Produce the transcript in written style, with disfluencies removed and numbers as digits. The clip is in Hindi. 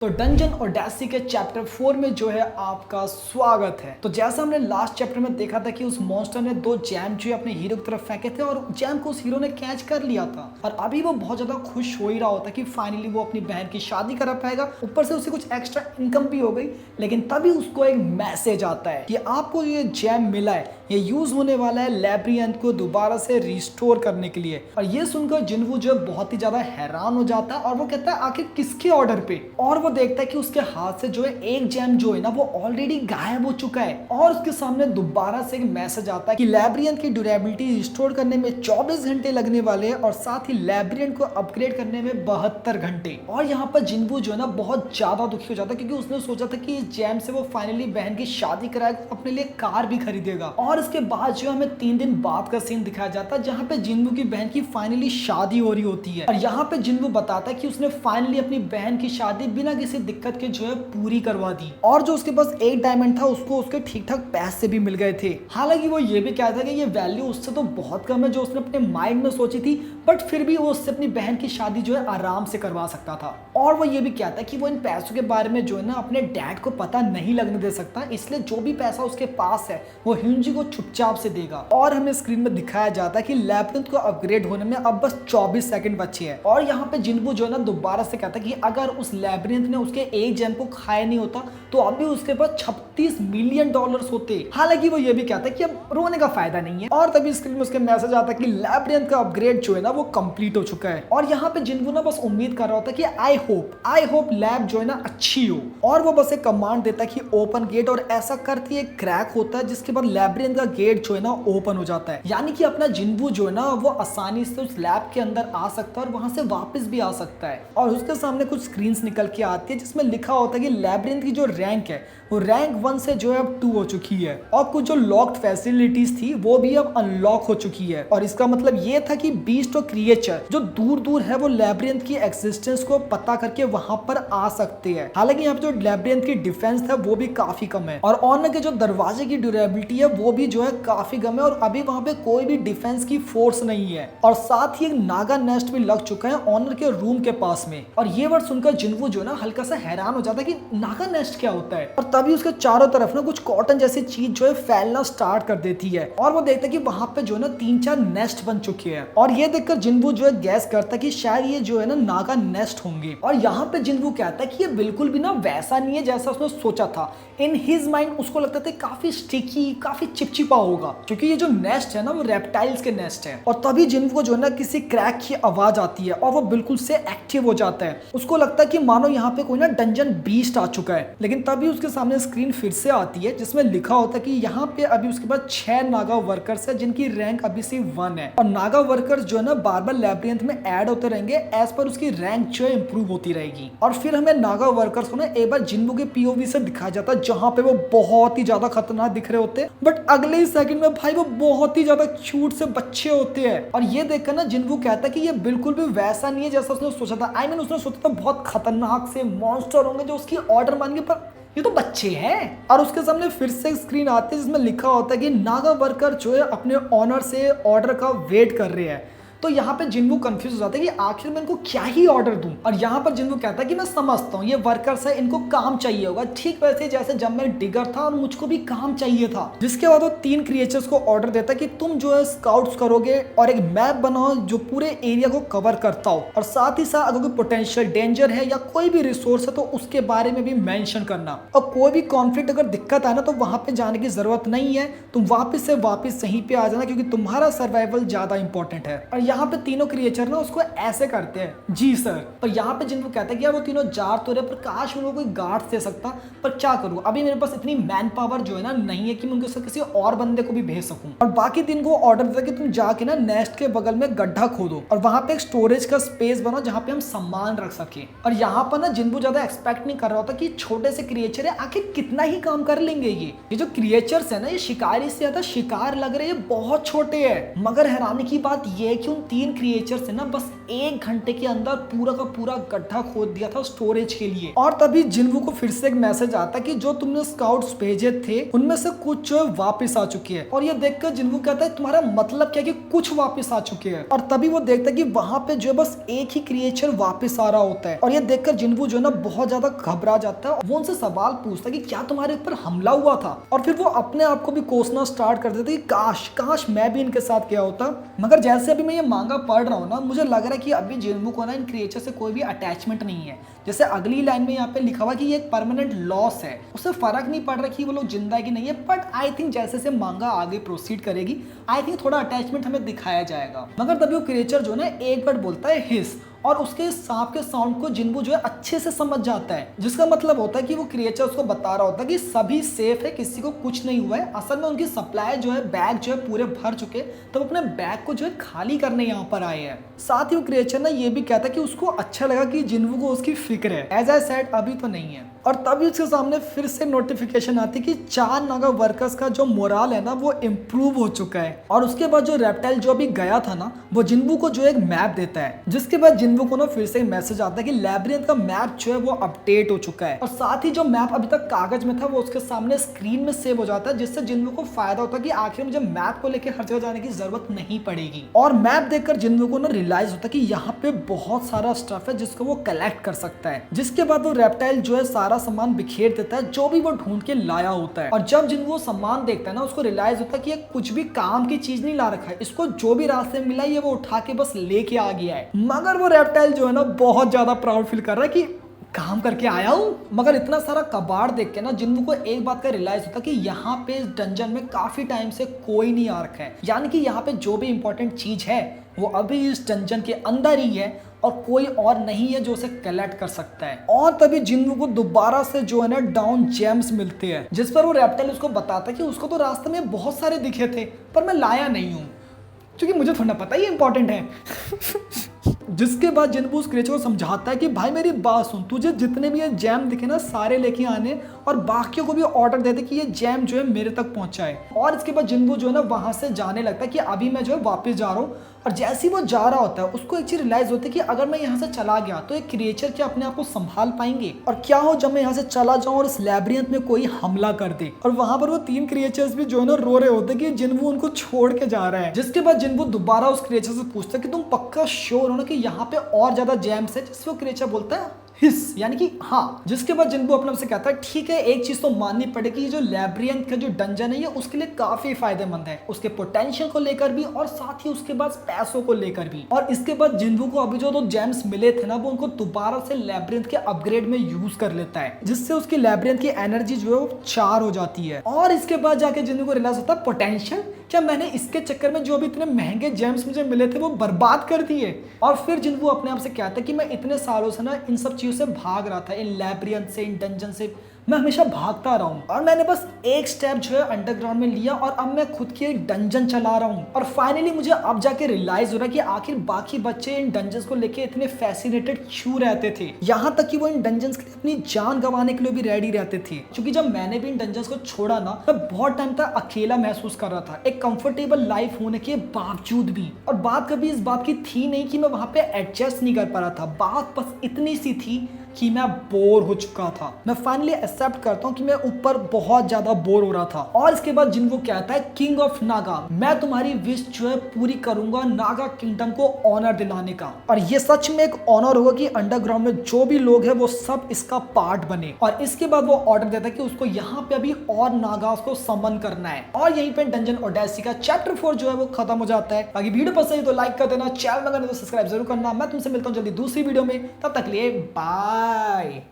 तो डंजन ओडेसी के चैप्टर 4 में जो है आपका स्वागत है। तो जैसा हमने लास्ट चैप्टर में देखा था कि उस मॉन्स्टर ने 2 जैम जो है अपने हीरो की तरफ फेंके थे और जैम को उस हीरो ने कैच कर लिया था और अभी वो बहुत ज्यादा खुश हो ही रहा होता कि फाइनली वो अपनी बहन की शादी करा पाएगा, ऊपर से उसे कुछ एक्स्ट्रा इनकम भी हो गई। लेकिन तभी उसको एक मैसेज आता है कि आपको ये जैम मिला है, ये यूज होने वाला है लैब्रियंथ को दोबारा से रिस्टोर करने के लिए। और ये सुनकर जिन्वू जो बहुत ही ज्यादा हैरान हो जाता है और वो कहता है आखिर किसके ऑर्डर पे, और वो देखता है कि उसके हाथ से जो है एक जैम जो है ना वो ऑलरेडी गायब हो चुका है और उसके सामने दोबारा से एक मैसेज आता है कि लैब्रियंथ की ड्यूरेबिलिटी रिस्टोर करने में 24 घंटे लगने वाले हैं और साथ ही लैब्रियंथ को अपग्रेड करने में 72 घंटे। और यहाँ पर जिन्वू जो है ना बहुत ज्यादा दुखी हो जाता है क्योंकि उसने सोचा था कि इस जैम से वो फाइनली बहन की शादी कराएगा, अपने लिए कार भी खरीदेगा। और इसके बाद जो हमें 3 दिन बाद का सीन दिखाया जाता है जहाँ पे जिन्वू की बहन की फाइनली शादी हो रही होती है और यहाँ पे जिन्वू बताता है कि उसने फाइनली अपनी बहन की शादी बिना किसी दिक्कत के जो है पूरी करवा दी और जो उसके पास एक डायमंड था उसको उसके ठीक ठाक पैसे भी मिल गए थे। हालांकि वो ये भी कहता था कि ये वैल्यू उससे तो बहुत कम है जो उसने अपने माइंड में सोची थी, बट फिर भी वो उससे अपनी बहन की शादी जो है आराम से करवा सकता था। और वो ये भी कहता है कि वो इन पैसों के बारे में जो है ना अपने डैड को पता नहीं लगने दे सकता, इसलिए जो भी पैसा उसके पास है वो ह्यूंजी को चुपचाप से देगा। और हमें स्क्रीन में दिखाया जाता है कि लैब्रियंथ को अपग्रेड होने में अब बस 24 सेकंड बचे हैं और यहाँ पे जिन्वू जो है ना दोबारा से कहता है कि अगर उस लैब्रियंथ ने उसके एक जेम को खाया नहीं होता तो अभी उसके पास 36 मिलियन डॉलर्स होते। हालांकि वो ये भी कहता है कि अब रोने का फायदा नहीं है। और तभी स्क्रीन में उसके मैसेज आता है कि लैब्रियंथ का अपग्रेड जो है ना वो कंप्लीट हो चुका है और यहाँ पे जिन्वू ना बस उम्मीद कर रहा होता है कि आई होप लैब जो है ना अच्छी हो। और वो बस एक कमांड देता है कि ओपन गेट और ऐसा करती है क्रैक होता है जिसके बाद लैब्रियंथ का गेट जो है ना ओपन हो जाता है, यानी कि अपना जिन्वू जो है ना वो आसानी से उस लैब के अंदर आ सकता है और वहां से वापस भी आ सकता है। और उसके सामने कुछ स्क्रीन्स निकल के आती है जिसमें लिखा होता है कि लैब्रियंथ की जो रैंक है वो रैंक 1 से जो है अब 2 हो चुकी है और कुछ जो लॉक्ड फैसिलिटीज थी वो भी अब अनलॉक हो चुकी है। और इसका मतलब ये था कि बीस्ट और क्रिएचर जो दूर दूर है वो लैब्रियंथ की एक्सिस्टेंस को पता करके वहां पर आ सकते हैं। हालांकि यहाँ पे जो लैब्रियंथ की डिफेंस है वो भी काफी कम है और ऑनर के जो दरवाजे की ड्यूरेबिलिटी है वो भी जो है काफी कम है और अभी वहां पे कोई भी डिफेंस की फोर्स नहीं है। और साथ ही एक नागा नेस्ट भी लग चुका है ऑनर के रूम के पास में। और ये वर्ड सुनकर जिन्वू जो ना हल्का सा हैरान हो जाता है कि नागा नेस्ट क्या होता है और तभी उसके चारों तरफ ना कुछ कॉटन जैसी चीज जो है फैलना स्टार्ट कर देती है और वो देखता है कि वहां पे जो है ना 3-4 नेस्ट बन चुके हैं। और ये देखकर जिन्वू जो है गैस करता है कि शायद ये जो है ना नागा नेस्ट होंगे। और यहाँ पे जिन्वू कहता है कि ये बिल्कुल भी ना वैसा नहीं है जैसा उसने सोचा था। इन हिज माइंड उसको लगता था काफी स्टिकी, काफी चिपचिपा होगा क्योंकि ये जो नेस्ट है ना वो रेप्टाइल्स के नेस्ट है। और तभी जिन्वू को जो है ना किसी क्रैक की आवाज आती है और वो बिल्कुल से एक्टिव हो जाता है। उसको लगता है कि मानो यहाँ पे कोई ना डंजन बीस्ट आ चुका है। लेकिन तभी उसके सामने स्क्रीन फिर से आती है जिसमें लिखा होता है कि यहाँ पे अभी उसके पास 6 नागा वर्कर्स है जिनकी रैंक अभी सिर्फ 1 है और नागा वर्कर्स जो है ना बार बार लैब्रियंथ में ऐड होते रहेंगे एज पर उसकी रैंक जो है इंप्रूव होती रहेगी। और फिर हमें नागा वर्कर्स को ना एक बार जिन्वू के पीओवी से दिखाया जाता है जहाँ पे वो बहुत ही ज्यादा खतरनाक दिख रहे होते हैं, बट अगले ही सेकंड में भाई वो बहुत ही ज्यादा क्यूट से बच्चे होते हैं। और ये देखकर ना जिन्वू कहता है कि ये बिल्कुल भी वैसा नहीं है जैसा उसने सोचा था। उसने सोचा था बहुत खतरनाक से मॉन्स्टर होंगे जो उसकी ऑर्डर मानेंगे, पर ये तो बच्चे हैं। और उसके सामने फिर से स्क्रीन आती है जिसमें लिखा होता है कि नागा वर्कर जो है अपने ऑनर से ऑर्डर का वेट कर रहे हैं। तो यहाँ पे जिन्वू कंफ्यूज हो जाता है कि आखिर मैं इनको क्या ही ऑर्डर दूं। और यहाँ पर जिन्वू कहता है कि मैं समझता हूँ ये वर्कर्स है, इनको काम चाहिए होगा, ठीक वैसे जैसे जब मैं डिगर था और मुझको भी काम चाहिए था। जिसके बाद वो 3 क्रिएचर्स को ऑर्डर देता है कि तुम जो है स्काउट्स करोगे और एक मैप बनाओ जो पूरे एरिया को कवर करता हो और साथ ही साथ अगर कोई पोटेंशियल डेंजर है या कोई भी रिसोर्स है तो उसके बारे में भी मेंशन करना। और कोई भी कॉन्फ्लिक्ट अगर दिक्कत आए ना तो वहां पे जाने की जरूरत नहीं है, तुम वापस से वापस यहीं पे आ जाना क्योंकि तुम्हारा सर्वाइवल ज्यादा इंपॉर्टेंट है। और यहाँ पे तीनों क्रिएचर ना उसको ऐसे करते हैं जी सर। पर यहाँ पे जिन्वू कहता है कि यार वो तीनों जा तो रहे पर काश उनको कोई गार्ड दे सकता, पर क्या करूँ अभी मेरे पास इतनी मैन पावर जो है ना नहीं है कि मैं उनके किसी और बंदे को भी भेज सकूं। और बाकी 3 को ऑर्डर देता कि तुम जाके ना नेस्ट के बगल में गड्ढा खोदो और वहां पे एक स्टोरेज का स्पेस बनाओ जहाँ पे हम सामान रख सके। और यहाँ पर ना जिन्वू ज्यादा एक्सपेक्ट नहीं कर रहा होता कि छोटे से क्रिएचर है आखिर कितना ही काम कर लेंगे। ये जो क्रिएचर्स है ना ये शिकारी से ज्यादा शिकार लग रहे हैं, बहुत छोटे हैं। मगर हैरानी की बात ये है कि उन उन 3 क्रिएचर से ना बस 1 घंटे के अंदर पूरा का पूरा गड्ढा खोद दिया था स्टोरेज के लिए। और तभी जिन्वू को फिर से एक मैसेज आता कि जो तुमने स्काउट्स भेजे थे उनमें से कुछ जो है वापस आ चुकी है। और ये देखकर जिन्वू कहता है तुम्हारा मतलब क्या कि कुछ वापस आ चुके हैं। और तभी वो देखता है कि वहां पे जो बस एक ही क्रिएचर वापस आ रहा होता है। और ये देखकर जिन्वू जो है ना बहुत ज्यादा घबरा जाता है। वो उनसे सवाल पूछता है कि क्या तुम्हारे ऊपर हमला हुआ था। और फिर वो अपने आप को भी कोसना स्टार्ट कर देता है कि काश काश मैं भी इनके साथ गया होता। मगर जैसे अभी मैं ये मांगा पढ़ रहा हूँ ना, मुझे लग रहा है कि अभी जिन्वू को ना इन क्रिएचर से कोई भी अटैचमेंट नहीं है। जैसे अगली लाइन में यहाँ पे लिखा हुआ कि ये एक परमानेंट लॉस है, उसे फर्क नहीं पड़ रहा कि वो लोग जिंदा है कि नहीं है। बट आई थिंक जैसे जैसे मांगा आगे प्रोसीड करेगी आई थिंक थोड़ा अटैचमेंट हमें दिखाया जाएगा। मगर तभी वो क्रिएचर जो ना एक वर्ड बोलता है हिस, और उसके सांप के साउंड को जिन्वू जो है अच्छे से समझ जाता है, जिसका मतलब होता है कि वो क्रिएचर उसको बता रहा होता है कि सभी सेफ है, किसी को कुछ नहीं हुआ है। असल में उनकी सप्लाई जो है बैग जो है पूरे भर चुके, तो अपने बैग को जो है खाली करने यहाँ पर आए हैं। साथ ही वो क्रिएचर ना ये भी कहता है कि उसको अच्छा लगा कि जिन्वू को उसकी फिक्र है। एज आई सेड अभी तो नहीं है। और तभी उसके सामने फिर से नोटिफिकेशन आती कि 4 नागा वर्कर्स का जो मोराल है ना वो इम्प्रूव हो चुका है। और उसके बाद जो रेप्टाइल जो अभी गया था ना वो जिन्वू को जो एक मैप देता है, जिसके बाद जिन्वू को ना फिर से मैसेज आता है कि लैब्रियंथ का मैप जो है वो अपडेट हो चुका है। और साथ ही जो मैप अभी तक कागज में था वो उसके सामने स्क्रीन में सेव हो जाता है, जिससे जिन्वू को फायदा होता है कि आखिर मुझे मैप को लेकर हर जगह जाने की जरूरत नहीं पड़ेगी। और मैप देखकर जिन्वू को ना रियलाइज होता है कि यहाँ पे बहुत सारा स्टफ है जिसको वो कलेक्ट कर सकता है। जिसके बाद वो रेप्टाइल जो है सारा सामान बिखेर देता है जो भी वो ढूंढ के लाया होता है। और जब जिन्वू सामान देखता है ना उसको रियलाइज होता है कि ये कुछ भी काम की चीज नहीं ला रखा है, इसको जो भी रास्ते में मिला ये वो उठा के बस लेके आ गया है। मगर वो रेप्टाइल जो है ना बहुत ज्यादा प्राउड फील कर रहा है कि काम करके आया हूँ। मगर इतना सारा कबाड़ देख के ना जिन्वू को एक बात का रियलाइज होता कि यहाँ पे इस डंजन में काफी टाइम से कोई नहीं आ रखा है, यानी कि यहाँ पे जो भी इंपॉर्टेंट चीज है वो अभी इस डंजन के अंदर ही है और कोई और नहीं है जो उसे कलेक्ट कर सकता है। और तभी जिन्वू को दोबारा से जो है ना डाउन जेम्स मिलते हैं, जिस पर वो रेप्टाइल उसको बताता है कि उसको तो रास्ते में बहुत सारे दिखे थे पर मैं लाया नहीं हूँ, क्योंकि मुझे थोड़ा पता ही इंपॉर्टेंट है। जिसके बाद जिन्वू उस क्रिएचर को समझाता है कि भाई मेरी बात सुन, तुझे जितने भी ये जैम दिखे ना सारे लेके आने और बाकियों को भी ऑर्डर दे दे कि ये जैम जो है मेरे तक पहुंचाए। और इसके बाद जिन्वू जो है ना वहां से जाने लगता है कि अभी मैं जो है वापस जा रहा हूँ। और जैसे ही वो जा रहा होता है उसको एक चीज रियलाइज होती है कि अगर मैं यहाँ से चला गया तो एक क्रिएचर क्या अपने आप को संभाल पाएंगे, और क्या हो जब मैं यहाँ से चला जाऊं और इस लैब्रियंथ में कोई हमला कर दे। और वहां पर वो 3 क्रिएचर्स भी जो है ना रो रहे होते कि जिन्वू उनको छोड़ के जा रहा है। जिसके बाद जिन्वू दोबारा उस क्रिएचर से पूछता है कि तुम पक्का श्योर हो ना कि यहाँ पे और ज्यादा जैम्स है, जिससे वो क्रिएचर बोलता है हिस, यानी कि हाँ। जिसके बाद जिन्वू अपने आप से कहता है ठीक है एक चीज तो माननी पड़ेगी, ये जो लैब्रियंथ का जो डंजन है ये उसके लिए काफी फायदेमंद है, उसके पोटेंशियल को लेकर भी और साथ ही उसके बाद पैसों को लेकर भी। और इसके बाद जिन्वू को अभी जो 2 जेम्स मिले थे ना वो उनको दोबारा से लैब्रियंथ के अपग्रेड में यूज कर लेता है, जिससे उसकी लैब्रियंथ की एनर्जी जो है वो 4 हो जाती है। और इसके बाद जाके जिन्वू को रियलाइज होता है पोटेंशियल, क्या मैंने इसके चक्कर में जो भी इतने महंगे जेम्स मुझे मिले थे वो बर्बाद कर दिए। और फिर जिन्वू अपने आप से कहता है कि मैं इतने सालों से ना इन सब चीजों से भाग रहा था, इन लैब्रियंथ से, इन डंजन से मैं हमेशा भागता रहा हूँ और मैंने बस एक स्टेप जो है अंडरग्राउंड में लिया और अब मैं खुद की एक डंजन चला रहा हूँ। और फाइनली मुझे अब जाके रियलाइज हो रहा है कि आखिर बाकी बच्चे इन डंजन्स को लेके इतने फैसिनेटेड क्यों रहते थे, यहाँ तक कि वो इन डंजन्स के लिए अपनी जान गंवाने के लिए भी रेडी रहते थे। क्योंकि जब मैंने भी इन डंजन्स को छोड़ा ना मैं बहुत टाइम तक अकेला महसूस कर रहा था, एक कंफर्टेबल लाइफ होने के बावजूद भी। और बात कभी इस बात की थी नहीं कि मैं वहां पे एडजस्ट नहीं कर पा रहा था, बात बस इतनी सी थी कि मैं बोर हो चुका था। मैं फाइनली एक्सेप्ट करता हूँ कि मैं ऊपर बहुत ज्यादा बोर हो रहा था। और इसके बाद जिन्वू कहता है किंग ऑफ नागा, मैं तुम्हारी विश जो है पूरी करूंगा नागा किंगडम को ऑनर दिलाने का। और ये सच में एक ऑनर होगा कि अंडरग्राउंड में जो भी लोग हैं वो सब इसका पार्ट बने। और इसके बाद वो ऑर्डर देता है कि उसको यहाँ पे अभी और नागास को समन करना है। और यहीं पे डंजन ओडेसी का चैप्टर 4 जो है वो खत्म हो जाता है। बाकी वीडियो पसंद है तो लाइक कर देना, चैनल अगर नहीं तो सब्सक्राइब जरूर करना। मैं तुमसे मिलता हूँ जल्दी दूसरी वीडियो में, तब तक लिए बाय।